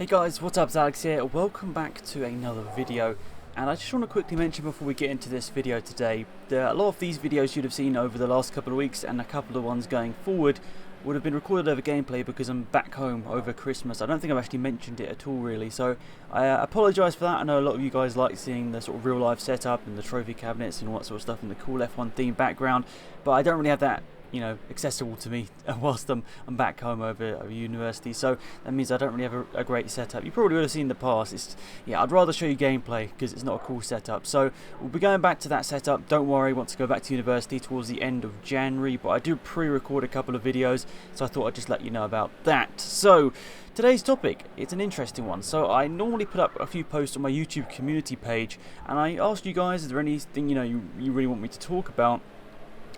Hey guys, what's up? It's Alex here. Welcome back to another video. And I just want to quickly mention before we get into this video today, that a lot of these videos you'd have seen over the last couple of weeks and a couple of ones going forward would have been recorded over gameplay because I'm back home over Christmas. I don't think I've actually mentioned it at all really, so I apologise for that. I know a lot of you guys like seeing the sort of real life setup and the trophy cabinets and all that sort of stuff and the cool F1 theme background, but I don't really have that, you know, accessible to me whilst I'm back home over university, so that means I don't really have a great setup. You probably would have seen in the past. Yeah, I'd rather show you gameplay because it's not a cool setup. So we'll be going back to that setup. Don't worry, I want to go back to university towards the end of January, but I do pre-record a couple of videos, so I thought I'd just let you know about that. So today's topic, it's an interesting one. So I normally put up a few posts on my YouTube community page, and I asked you guys, is there anything you really want me to talk about?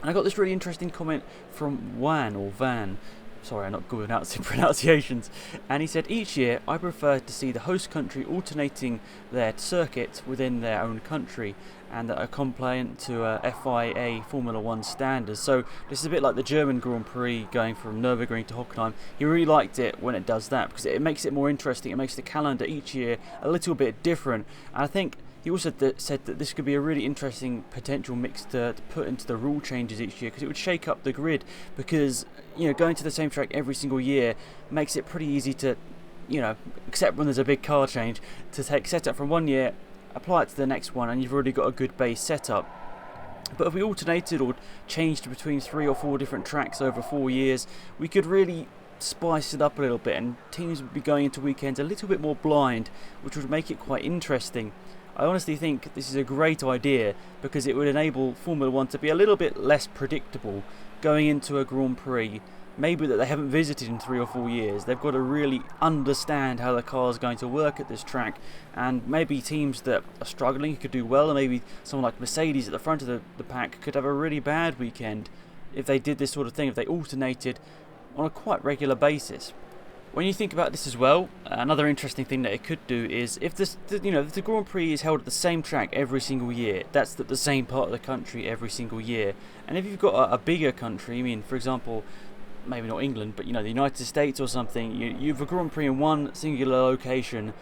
And I got this really interesting comment from Van. Sorry, I'm not good at pronunciations. And he said, each year I prefer to see the host country alternating their circuit within their own country and that are compliant to FIA Formula 1 standards. So this is a bit like the German Grand Prix going from Nürburgring to Hockenheim. He really liked it when it does that because it makes it more interesting. It makes the calendar each year a little bit different. And I think he also said that this could be a really interesting potential mix to put into the rule changes each year because it would shake up the grid because, going to the same track every single year makes it pretty easy to, except when there's a big car change, to take setup from one year, apply it to the next one and you've already got a good base setup. But if we alternated or changed between 3 or 4 different tracks over 4 years, we could really spice it up a little bit and teams would be going into weekends a little bit more blind, which would make it quite interesting. I honestly think this is a great idea because it would enable Formula 1 to be a little bit less predictable going into a Grand Prix, maybe that they haven't visited in 3 or 4 years. They've got to really understand how the car is going to work at this track, and maybe teams that are struggling could do well, and maybe someone like Mercedes at the front of the pack could have a really bad weekend if they did this sort of thing, if they alternated on a quite regular basis. When you think about this as well, another interesting thing that it could do is if if the Grand Prix is held at the same track every single year, that's the same part of the country every single year. And if you've got a bigger country, for example, maybe not England, but the United States or something, you have a Grand Prix in one singular location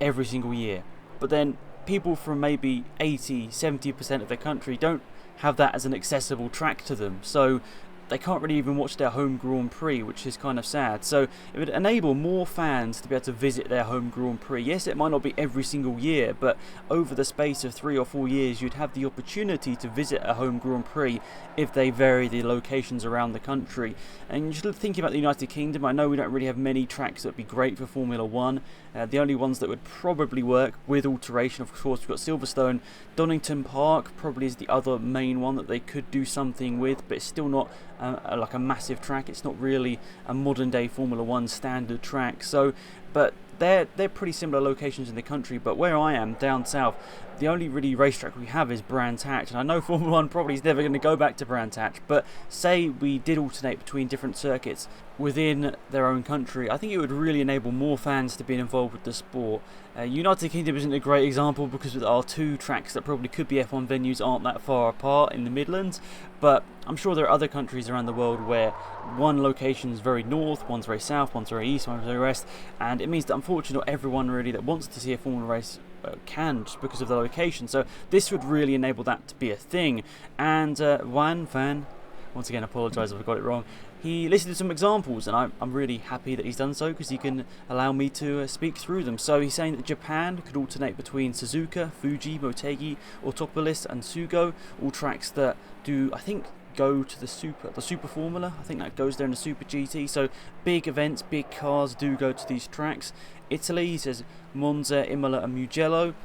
every single year. But then people from maybe 80-70% of the country don't have that as an accessible track to them. So they can't really even watch their home Grand Prix, which is kind of sad. So it would enable more fans to be able to visit their home Grand Prix. Yes, it might not be every single year, but over the space of 3 or 4 years, you'd have the opportunity to visit a home Grand Prix if they vary the locations around the country. And just thinking about the United Kingdom, I know we don't really have many tracks that would be great for Formula 1. The only ones that would probably work with alteration, of course, we've got Silverstone. Donington Park probably is the other main one that they could do something with, but it's still not like a massive track. It's not really a modern day Formula 1 standard track. So, but they're pretty similar locations in the country. But where I am, down south, the only really racetrack we have is Brands Hatch, and I know Formula 1 probably is never going to go back to Brands Hatch, but say we did alternate between different circuits within their own country, I think it would really enable more fans to be involved with the sport. United Kingdom isn't a great example because with our 2 tracks that probably could be F1 venues aren't that far apart in the Midlands, but I'm sure there are other countries around the world where one location is very north, one's very south, one's very east, one's very west, and it means that unfortunately not everyone really that wants to see a Formula race can, just because of the location. So this would really enable that to be a thing. And Van, once again, I apologise if I got it wrong, he listed some examples, and I'm really happy that he's done so because he can allow me to speak through them. So he's saying that Japan could alternate between Suzuka, Fuji, Motegi, Autopolis and Sugo, all tracks that do, I think, go to the Super Formula. I think that goes there in the Super GT. So big events, big cars do go to these tracks. Italy, he says Monza, Imola and Mugello.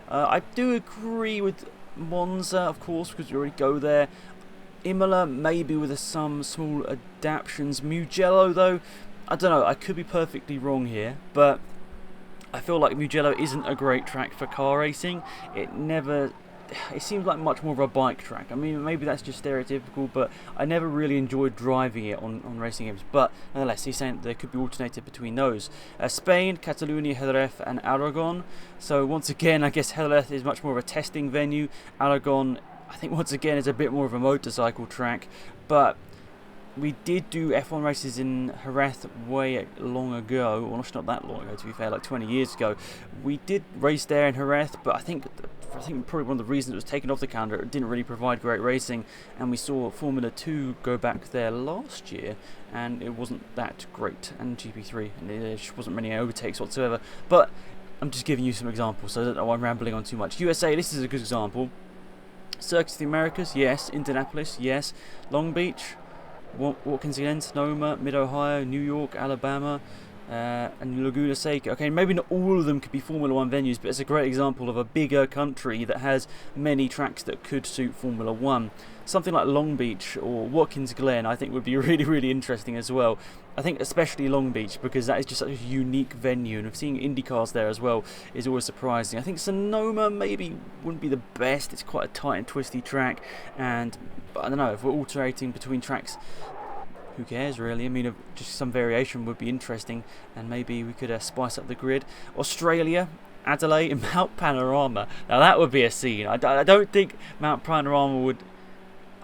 I do agree with Monza, of course, because you already go there. Imola maybe with some small adaptations. Mugello though, I don't know, I could be perfectly wrong here, but I feel like Mugello isn't a great track for car racing. It seems like much more of a bike track. Maybe that's just stereotypical, but I never really enjoyed driving it on racing games. But nonetheless, he's saying that there could be alternated between those. Spain, Catalonia, Jerez and Aragon. So once again, I guess Jerez is much more of a testing venue. Aragon, I think once again, is a bit more of a motorcycle track. But we did do F1 races in Jerez way long ago, well, not that long ago to be fair, like 20 years ago. We did race there in Jerez, but I think probably one of the reasons it was taken off the calendar, it didn't really provide great racing, and we saw Formula 2 go back there last year, and it wasn't that great, and GP3, and there just wasn't many overtakes whatsoever. But I'm just giving you some examples, so I don't know why I'm rambling on too much. USA, this is a good example. Circuit of the Americas, yes. Indianapolis, yes. Long Beach, Watkins Glen, Sonoma, Mid-Ohio, New York, Alabama, and Laguna Seca. Okay, maybe not all of them could be Formula 1 venues, but it's a great example of a bigger country that has many tracks that could suit Formula 1. Something like Long Beach or Watkins Glen I think would be really, really interesting as well. I think especially Long Beach, because that is just such a unique venue, and seeing IndyCars there as well is always surprising. I think Sonoma maybe wouldn't be the best. It's quite a tight and twisty track, but I don't know, if we're alternating between tracks, who cares really? I mean, just some variation would be interesting, and maybe we could spice up the grid. Australia, Adelaide and Mount Panorama. Now that would be a scene. I don't think Mount Panorama would,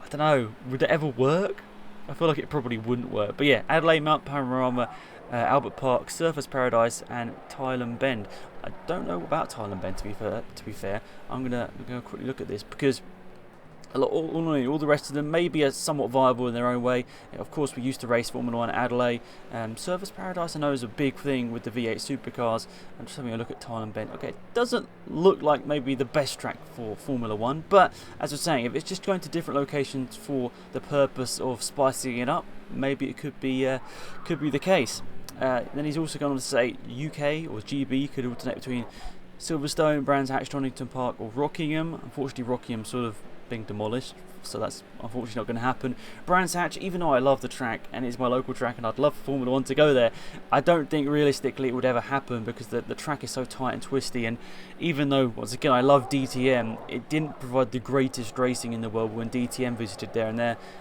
I don't know, would it ever work? I feel like it probably wouldn't work. But yeah, Adelaide, Mount Panorama, Albert Park, Surfers Paradise and Thailand Bend. I don't know about Thailand Bend to be fair. I'm gonna quickly look at this, because all the rest of them maybe are somewhat viable in their own way. Of course, we used to race Formula 1 at Adelaide. Surfers Paradise I know is a big thing with the V8 supercars. I'm just having a look at Thailand Bend. Okay, it doesn't look like maybe the best track for Formula 1, but as I was saying, if it's just going to different locations for the purpose of spicing it up, maybe it could be the case. Then he's also gone on to say UK or GB could alternate between Silverstone, Brands Hatch, Donington Park or Rockingham. Unfortunately, Rockingham sort of being demolished, so that's unfortunately not going to happen. Brands Hatch, even though I love the track and it's my local track and I'd love Formula 1 to go there, I don't think realistically it would ever happen, because the track is so tight and twisty, and even though, once again, I love DTM, it didn't provide the greatest racing in the world when DTM visited there, and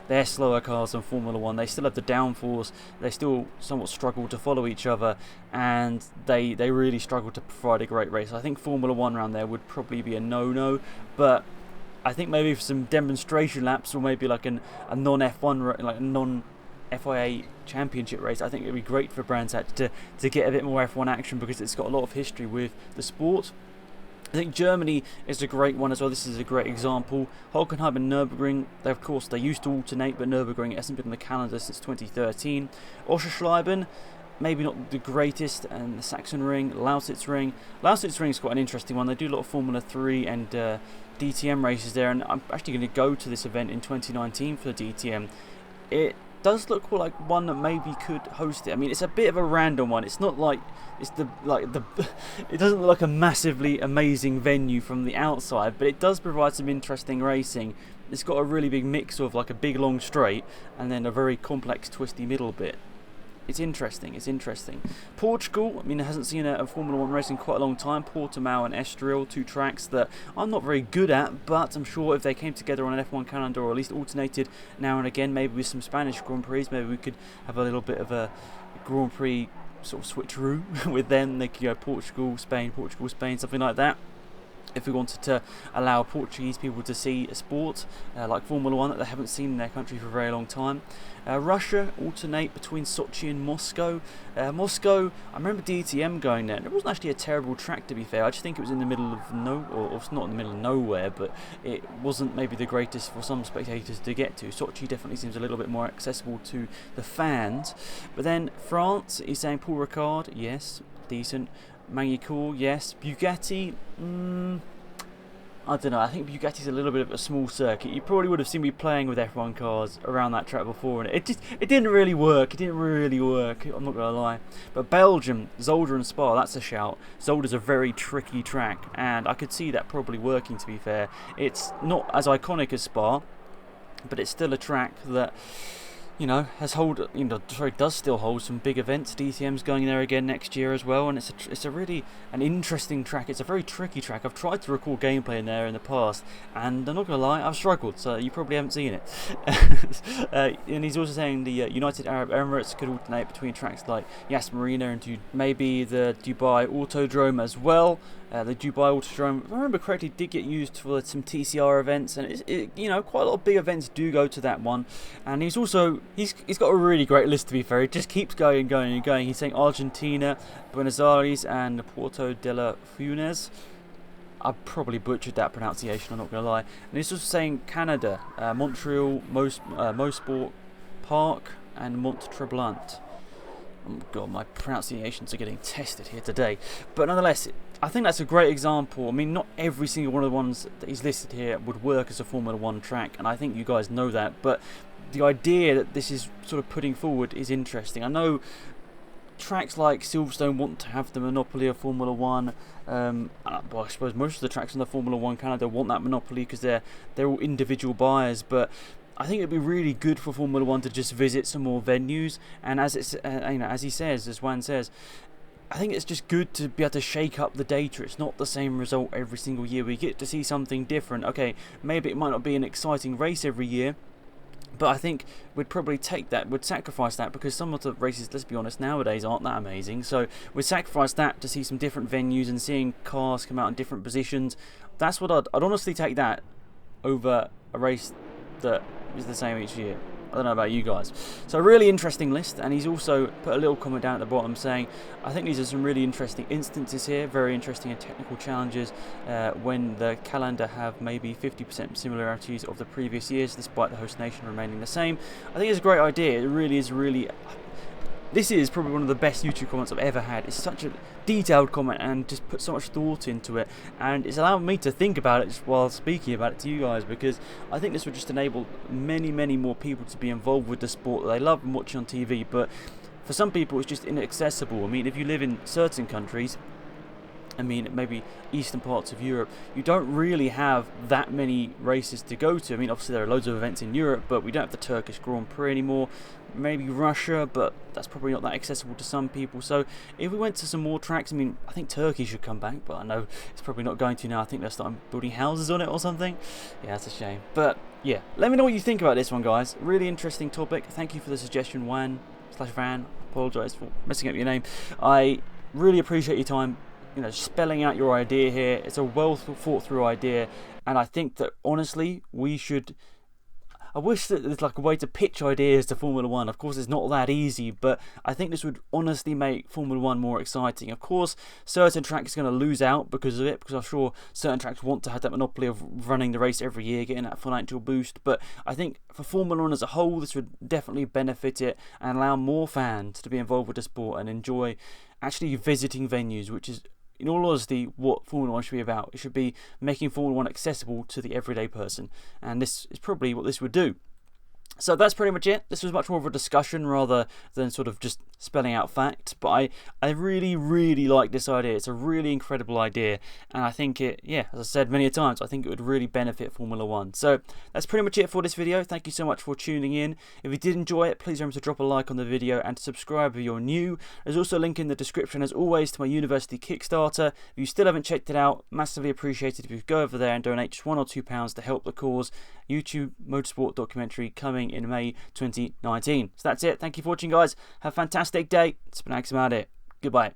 they're slower cars than Formula 1. They still have the downforce, they still somewhat struggle to follow each other, and they really struggle to provide a great race. I think Formula 1 around there would probably be a no-no, but I think maybe for some demonstration laps, or maybe like a non-F1, like a non-FIA championship race, I think it'd be great for Brands Hatch to get a bit more F1 action, because it's got a lot of history with the sport. I think Germany is a great one as well. This is a great example. Hockenheim and Nürburgring, of course, they used to alternate, but Nürburgring hasn't been on the calendar since 2013. Oscherschleiben, maybe not the greatest, and the Sachsenring, Lausitz-Ring. Lausitz-Ring is quite an interesting one. They do a lot of Formula 3 and DTM races there, and I'm actually going to go to this event in 2019 for the DTM. It does look like one that maybe could host it. I mean, it's a bit of a random one. It's not like it doesn't look like a massively amazing venue from the outside, but it does provide some interesting racing. It's got a really big mix of like a big long straight and then a very complex twisty middle bit. It's interesting. Portugal, I mean, it hasn't seen a Formula 1 race in quite a long time. Portimao and Estoril, two tracks that I'm not very good at, but I'm sure if they came together on an F1 calendar, or at least alternated now and again, maybe with some Spanish Grand Prix, maybe we could have a little bit of a Grand Prix sort of switcheroo with them. They could go Portugal, Spain, something like that. If we wanted to allow Portuguese people to see a sport like Formula 1 that they haven't seen in their country for a very long time. Russia, alternate between Sochi and Moscow. Moscow, I remember DTM going there, and it wasn't actually a terrible track, to be fair. I just think it was in the middle of or it's not in the middle of nowhere, but it wasn't maybe the greatest for some spectators to get to. Sochi definitely seems a little bit more accessible to the fans. But then France, he's saying Paul Ricard, yes, decent. Magny-Cours, yes. Bugatti, I don't know. I think Bugatti's a little bit of a small circuit. You probably would have seen me playing with F1 cars around that track before, and it didn't really work. I'm not gonna lie. But Belgium, Zolder and Spa, that's a shout. Zolder's a very tricky track, and I could see that probably working. To be fair, it's not as iconic as Spa, but it's still a track that, you know, does still hold some big events. DTM's going there again next year as well, and it's a really an interesting track. It's a very tricky track. I've tried to record gameplay in there in the past, and I'm not gonna lie, I've struggled. So you probably haven't seen it. And he's also saying the United Arab Emirates could alternate between tracks like Yas Marina and maybe the Dubai Autodrome as well. The Dubai Autodrome, if I remember correctly, did get used for some TCR events, and you know, quite a lot of big events do go to that one. And he's got a really great list, to be fair. It just keeps going and going and going. He's saying Argentina, Buenos Aires, and Puerto de la Funes. I probably butchered that pronunciation, I'm not going to lie. And he's also saying Canada, Montreal, Mosport Park, and Mont-Tremblant. Oh god, my pronunciations are getting tested here today. But nonetheless, I think that's a great example. I mean, not every single one of the ones that he's listed here would work as a Formula 1 track, and I think you guys know that. But the idea that this is sort of putting forward is interesting. I know tracks like Silverstone want to have the monopoly of Formula 1. Well, I suppose most of the tracks in the Formula 1 Canada want that monopoly because they're all individual buyers. But I think it'd be really good for Formula 1 to just visit some more venues. And as it's, as he says, as Juan says, I think it's just good to be able to shake up the data. It's not the same result every single year. We get to see something different. Okay, maybe it might not be an exciting race every year, but I think we'd probably take that, we'd sacrifice that, because some of the races, let's be honest, nowadays aren't that amazing. So we'd sacrifice that to see some different venues and seeing cars come out in different positions. That's what I'd honestly take that over a race that is the same each year. I don't know about you guys. So a really interesting list, and he's also put a little comment down at the bottom saying, I think these are some really interesting instances here, very interesting and technical challenges when the calendar have maybe 50% similarities of the previous years, despite the host nation remaining the same. I think it's a great idea. It really is this is probably one of the best YouTube comments I've ever had. It's such a detailed comment and just put so much thought into it, and it's allowed me to think about it just while speaking about it to you guys, because I think this would just enable many more people to be involved with the sport that they love and watching on TV. But for some people it's just inaccessible. I mean, if you live in certain countries, I mean, maybe eastern parts of Europe, you don't really have that many races to go to. I mean, obviously there are loads of events in Europe, but we don't have the Turkish Grand Prix anymore. Maybe Russia, but that's probably not that accessible to some people. So if we went to some more tracks, I mean, I think Turkey should come back, but I know it's probably not going to now. I think they're starting building houses on it or something. Yeah, that's a shame. But yeah, let me know what you think about this one, guys. Really interesting topic. Thank you for the suggestion, Juan/Van. Apologise for messing up your name. I really appreciate your time, you know, spelling out your idea here. It's a well thought through idea, and I think that honestly I wish that there's like a way to pitch ideas to Formula 1. Of course, it's not that easy, but I think this would honestly make Formula 1 more exciting. Of course, certain tracks are going to lose out because of it, because I'm sure certain tracks want to have that monopoly of running the race every year, getting that financial boost. But I think for Formula 1 as a whole, this would definitely benefit it and allow more fans to be involved with the sport and enjoy actually visiting venues, which is, in all honesty, what Formula 1 should be about. It should be making Formula 1 accessible to the everyday person, and this is probably what this would do. So that's pretty much it. This was much more of a discussion rather than sort of just spelling out facts, but I really like this idea. It's a really incredible idea, and I think it, yeah, as I said many a times, I think it would really benefit Formula 1. So that's pretty much it for this video. Thank you so much for tuning in. If you did enjoy it, please remember to drop a like on the video and to subscribe if you're new. There's also a link in the description, as always, to my university Kickstarter. If you still haven't checked it out, massively appreciated if you go over there and donate just £1 or £2 to help the cause. YouTube motorsport documentary coming in May 2019. So that's it. Thank you for watching, guys. Have a fantastic day. It's been Axel out it. Goodbye.